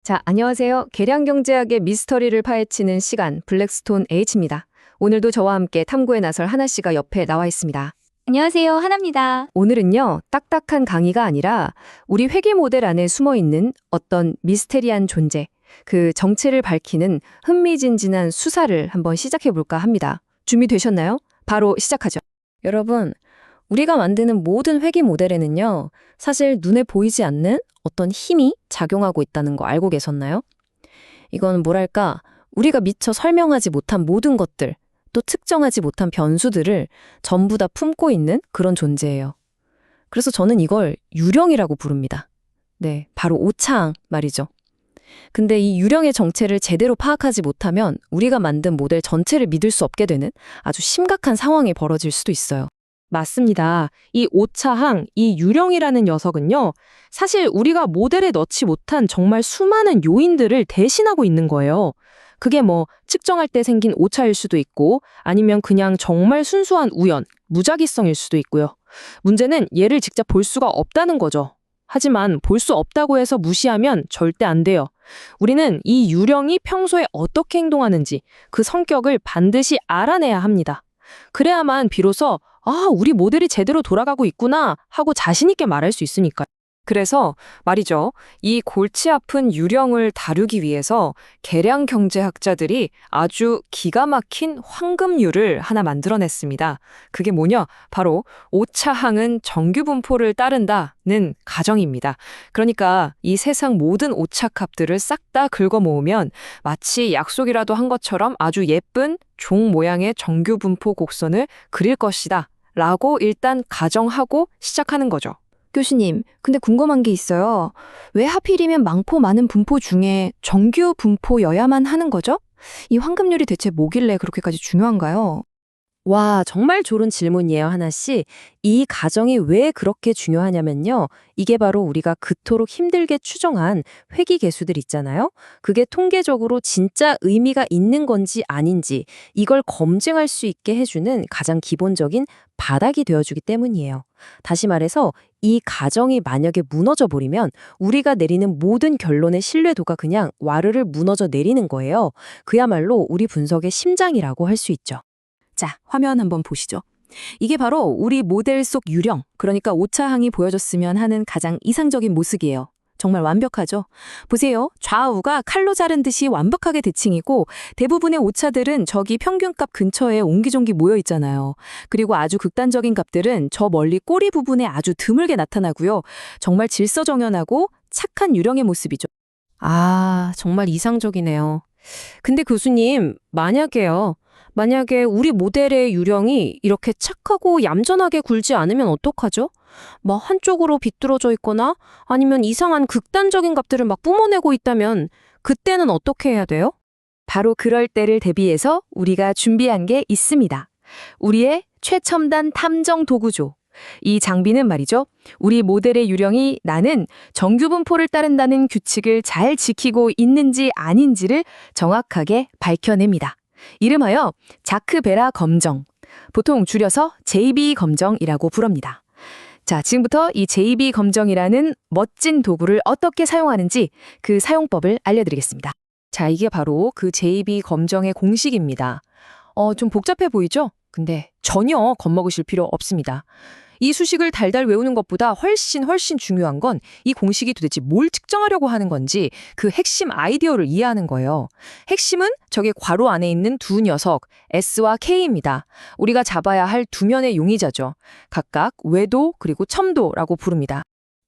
자, 안녕하세요. 계량경제학의 미스터리를 파헤치는 시간, 블랙스톤 H입니다. 오늘도 저와 함께 탐구에 나설 하나 씨가 옆에 나와 있습니다. 안녕하세요. 하나입니다. 오늘은요, 딱딱한 강의가 아니라 우리 회계 모델 안에 숨어 있는 어떤 미스테리한 존재, 그 정체를 밝히는 흥미진진한 수사를 한번 시작해 볼까 합니다. 준비되셨나요? 바로 시작하죠. 여러분, 우리가 만드는 모든 회계 모델에는요, 사실 눈에 보이지 않는 어떤 힘이 작용하고 있다는 거 알고 계셨나요? 이건 뭐랄까, 우리가 미처 설명하지 못한 모든 것들, 또 측정하지 못한 변수들을 전부 다 품고 있는 그런 존재예요. 그래서 저는 이걸 유령이라고 부릅니다. 네, 바로 오차항 말이죠. 근데 이 유령의 정체를 제대로 파악하지 못하면 우리가 만든 모델 전체를 믿을 수 없게 되는 아주 심각한 상황이 벌어질 수도 있어요. 맞습니다. 이 오차항, 이 유령이라는 녀석은요, 사실 우리가 모델에 넣지 못한 정말 수많은 요인들을 대신하고 있는 거예요. 그게 뭐 측정할 때 생긴 오차일 수도 있고 아니면 그냥 정말 순수한 우연, 무작위성일 수도 있고요. 문제는 얘를 직접 볼 수가 없다는 거죠. 하지만 볼 수 없다고 해서 무시하면 절대 안 돼요. 우리는 이 유령이 평소에 어떻게 행동하는지 그 성격을 반드시 알아내야 합니다. 그래야만 비로소 우리 모델이 제대로 돌아가고 있구나 하고 자신 있게 말할 수 있으니까요. 그래서 말이죠. 이 골치 아픈 유령을 다루기 위해서 계량 경제학자들이 아주 기가 막힌 황금률을 하나 만들어냈습니다. 그게 뭐냐? 바로 오차항은 정규 분포를 따른다는 가정입니다. 그러니까 이 세상 모든 오차값들을 싹 다 긁어 모으면 마치 약속이라도 한 것처럼 아주 예쁜 종 모양의 정규 분포 곡선을 그릴 것이다. 라고 일단 가정하고 시작하는 거죠. 교수님, 근데 궁금한 게 있어요. 왜 하필이면 많고 많은 분포 중에 정규 분포여야만 하는 거죠? 이 황금률이 대체 뭐길래 그렇게까지 중요한가요? 와, 정말 좋은 질문이에요, 하나씨. 이 가정이 왜 그렇게 중요하냐면요. 이게 바로 우리가 그토록 힘들게 추정한 회귀 계수들 있잖아요. 그게 통계적으로 진짜 의미가 있는 건지 아닌지 이걸 검증할 수 있게 해주는 가장 기본적인 바닥이 되어주기 때문이에요. 다시 말해서 이 가정이 만약에 무너져 버리면 우리가 내리는 모든 결론의 신뢰도가 그냥 와르르 무너져 내리는 거예요. 그야말로 우리 분석의 심장이라고 할 수 있죠. 자, 화면 한번 보시죠. 이게 바로 우리 모델 속 유령, 그러니까 오차항이 보여줬으면 하는 가장 이상적인 모습이에요. 정말 완벽하죠? 보세요. 좌우가 칼로 자른 듯이 완벽하게 대칭이고 대부분의 오차들은 저기 평균값 근처에 옹기종기 모여 있잖아요. 그리고 아주 극단적인 값들은 저 멀리 꼬리 부분에 아주 드물게 나타나고요. 정말 질서정연하고 착한 유령의 모습이죠. 아, 정말 이상적이네요. 근데 교수님, 만약에 우리 모델의 유령이 이렇게 착하고 얌전하게 굴지 않으면 어떡하죠? 막 한쪽으로 비뚤어져 있거나 아니면 이상한 극단적인 값들을 막 뿜어내고 있다면 그때는 어떻게 해야 돼요? 바로 그럴 때를 대비해서 우리가 준비한 게 있습니다. 우리의 최첨단 탐정 도구죠. 이 장비는 말이죠. 우리 모델의 유령이 나는 정규 분포를 따른다는 규칙을 잘 지키고 있는지 아닌지를 정확하게 밝혀냅니다. 이름하여 자크베라 검정, 보통 줄여서 JB 검정이라고 부릅니다. 자, 지금부터 이 JB 검정이라는 멋진 도구를 어떻게 사용하는지 그 사용법을 알려드리겠습니다. 자, 이게 바로 그 JB 검정의 공식입니다. 좀 복잡해 보이죠? 근데 전혀 겁먹으실 필요 없습니다. 이 수식을 달달 외우는 것보다 훨씬 중요한 건 이 공식이 도대체 뭘 측정하려고 하는 건지 그 핵심 아이디어를 이해하는 거예요. 핵심은 저기 괄호 안에 있는 두 녀석 S와 K입니다. 우리가 잡아야 할 두 면의 용의자죠. 각각 외도 그리고 첨도라고 부릅니다.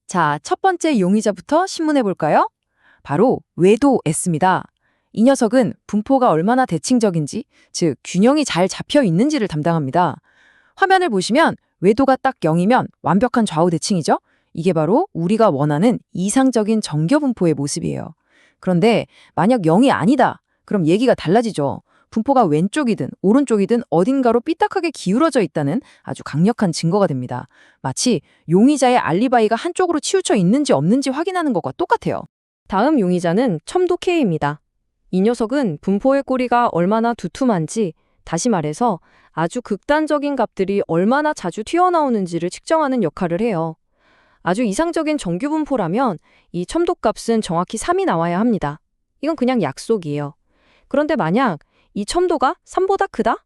자, 첫 번째 용의자부터 신문해 볼까요? 바로 외도 S입니다. 이 녀석은 분포가 얼마나 대칭적인지, 즉 균형이 잘 잡혀 있는지를 담당합니다. 화면을 보시면 외도가 딱 0이면 완벽한 좌우 대칭이죠? 이게 바로 우리가 원하는 이상적인 정교분포의 모습이에요. 그런데 만약 0이 아니다. 그럼 얘기가 달라지죠. 분포가 왼쪽이든 오른쪽이든 어딘가로 삐딱하게 기울어져 있다는 아주 강력한 증거가 됩니다. 마치 용의자의 알리바이가 한쪽으로 치우쳐 있는지 없는지 확인하는 것과 똑같아요. 다음 용의자는 첨도 K입니다. 이 녀석은 분포의 꼬리가 얼마나 두툼한지, 다시 말해서 아주 극단적인 값들이 얼마나 자주 튀어나오는지를 측정하는 역할을 해요. 아주 이상적인 정규 분포라면 이 첨도값은 정확히 3이 나와야 합니다. 이건 그냥 약속이에요. 그런데 만약 이 첨도가 3보다 크다?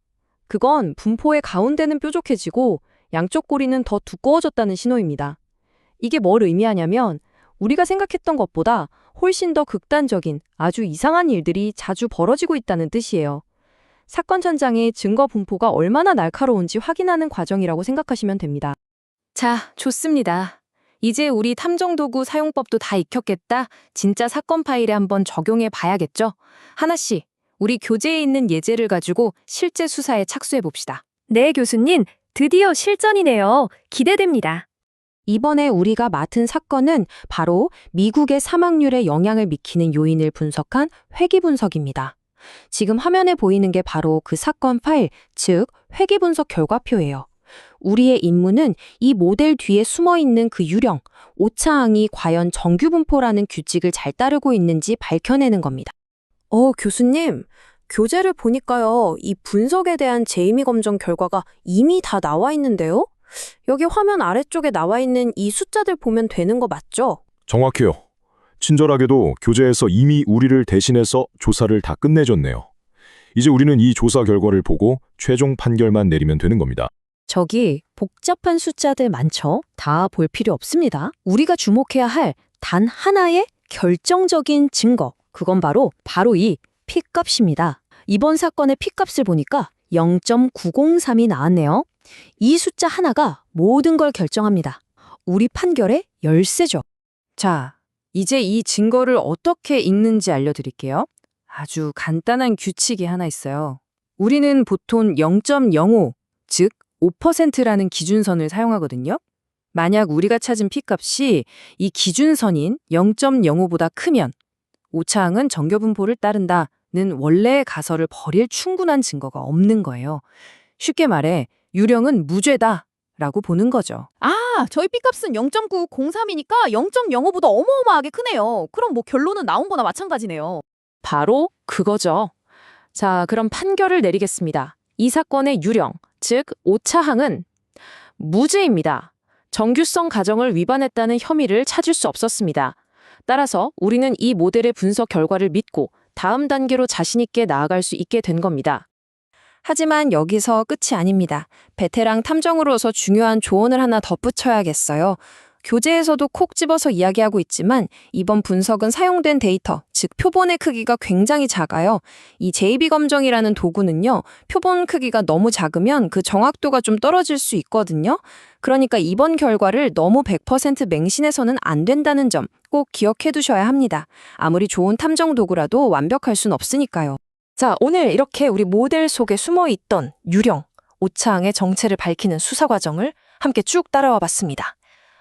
그건 분포의 가운데는 뾰족해지고 양쪽 꼬리는 더 두꺼워졌다는 신호입니다. 이게 뭘 의미하냐면 우리가 생각했던 것보다 훨씬 더 극단적인 아주 이상한 일들이 자주 벌어지고 있다는 뜻이에요. 사건 현장의 증거 분포가 얼마나 날카로운지 확인하는 과정이라고 생각하시면 됩니다. 자, 좋습니다. 이제 우리 탐정도구 사용법도 다 익혔겠다. 진짜 사건 파일에 한번 적용해 봐야겠죠? 하나씩 우리 교재에 있는 예제를 가지고 실제 수사에 착수해 봅시다. 네, 교수님. 드디어 실전이네요. 기대됩니다. 이번에 우리가 맡은 사건은 바로 미국의 사망률에 영향을 미치는 요인을 분석한 회귀 분석입니다. 지금 화면에 보이는 게 바로 그 사건 파일, 즉 회귀 분석 결과표예요. 우리의 임무는 이 모델 뒤에 숨어 있는 그 유령, 오차항이 과연 정규 분포라는 규칙을 잘 따르고 있는지 밝혀내는 겁니다. 교수님, 교재를 보니까요, 이 분석에 대한 제이미 검정 결과가 이미 다 나와 있는데요? 여기 화면 아래쪽에 나와 있는 이 숫자들 보면 되는 거 맞죠? 정확해요. 친절하게도 교재에서 이미 우리를 대신해서 조사를 다 끝내줬네요. 이제 우리는 이 조사 결과를 보고 최종 판결만 내리면 되는 겁니다. 저기 복잡한 숫자들 많죠? 다 볼 필요 없습니다. 우리가 주목해야 할 단 하나의 결정적인 증거. 그건 바로 이 P값입니다. 이번 사건의 P값을 보니까 0.903이 나왔네요. 이 숫자 하나가 모든 걸 결정합니다. 우리 판결의 열쇠죠. 자, 이제 이 증거를 어떻게 읽는지 알려드릴게요. 아주 간단한 규칙이 하나 있어요. 우리는 보통 0.05, 즉 5%라는 기준선을 사용하거든요. 만약 우리가 찾은 P값이 이 기준선인 0.05보다 크면 오차항은 정교분포를 따른다는 원래의 가설을 버릴 충분한 증거가 없는 거예요. 쉽게 말해 유령은 무죄다라고 보는 거죠. 저희 B값은 0.903이니까 0.05보다 어마어마하게 크네요. 그럼 뭐 결론은 나온 거나 마찬가지네요. 바로 그거죠. 자, 그럼 판결을 내리겠습니다. 이 사건의 유령, 즉 오차항은 무죄입니다. 정규성 가정을 위반했다는 혐의를 찾을 수 없었습니다. 따라서 우리는 이 모델의 분석 결과를 믿고 다음 단계로 자신 있게 나아갈 수 있게 된 겁니다. 하지만 여기서 끝이 아닙니다. 베테랑 탐정으로서 중요한 조언을 하나 덧붙여야겠어요. 교재에서도 콕 집어서 이야기하고 있지만 이번 분석은 사용된 데이터, 즉 표본의 크기가 굉장히 작아요. 이 JB 검정이라는 도구는요, 표본 크기가 너무 작으면 그 정확도가 좀 떨어질 수 있거든요. 그러니까 이번 결과를 너무 100% 맹신해서는 안 된다는 점 꼭 기억해 두셔야 합니다. 아무리 좋은 탐정 도구라도 완벽할 순 없으니까요. 자, 오늘 이렇게 우리 모델 속에 숨어있던 유령, 오차항의 정체를 밝히는 수사 과정을 함께 쭉 따라와 봤습니다.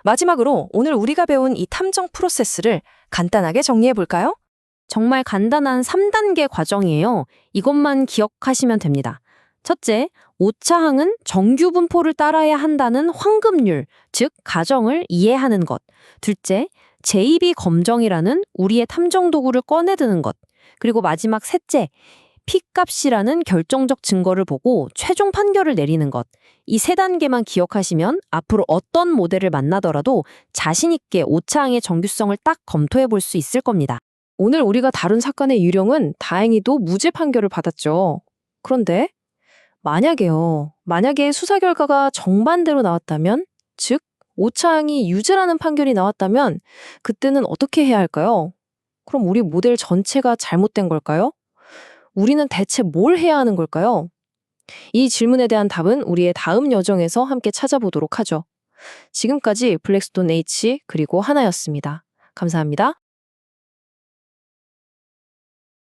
마지막으로 오늘 우리가 배운 이 탐정 프로세스를 간단하게 정리해 볼까요? 정말 간단한 3단계 과정이에요. 이것만 기억하시면 됩니다. 첫째, 오차항은 정규 분포를 따라야 한다는 황금률, 즉 가정을 이해하는 것. 둘째, JB 검정이라는 우리의 탐정 도구를 꺼내드는 것. 그리고 마지막 셋째, P값이라는 결정적 증거를 보고 최종 판결을 내리는 것. 이 세 단계만 기억하시면 앞으로 어떤 모델을 만나더라도 자신 있게 오차항의 정규성을 딱 검토해 볼 수 있을 겁니다. 오늘 우리가 다룬 사건의 유령은 다행히도 무죄 판결을 받았죠. 그런데 만약에 수사 결과가 정반대로 나왔다면, 즉 오차항이 유죄라는 판결이 나왔다면 그때는 어떻게 해야 할까요? 그럼 우리 모델 전체가 잘못된 걸까요? 우리는 대체 뭘 해야 하는 걸까요? 이 질문에 대한 답은 우리의 다음 여정에서 함께 찾아보도록 하죠. 지금까지 블랙스톤 H 그리고 하나였습니다. 감사합니다.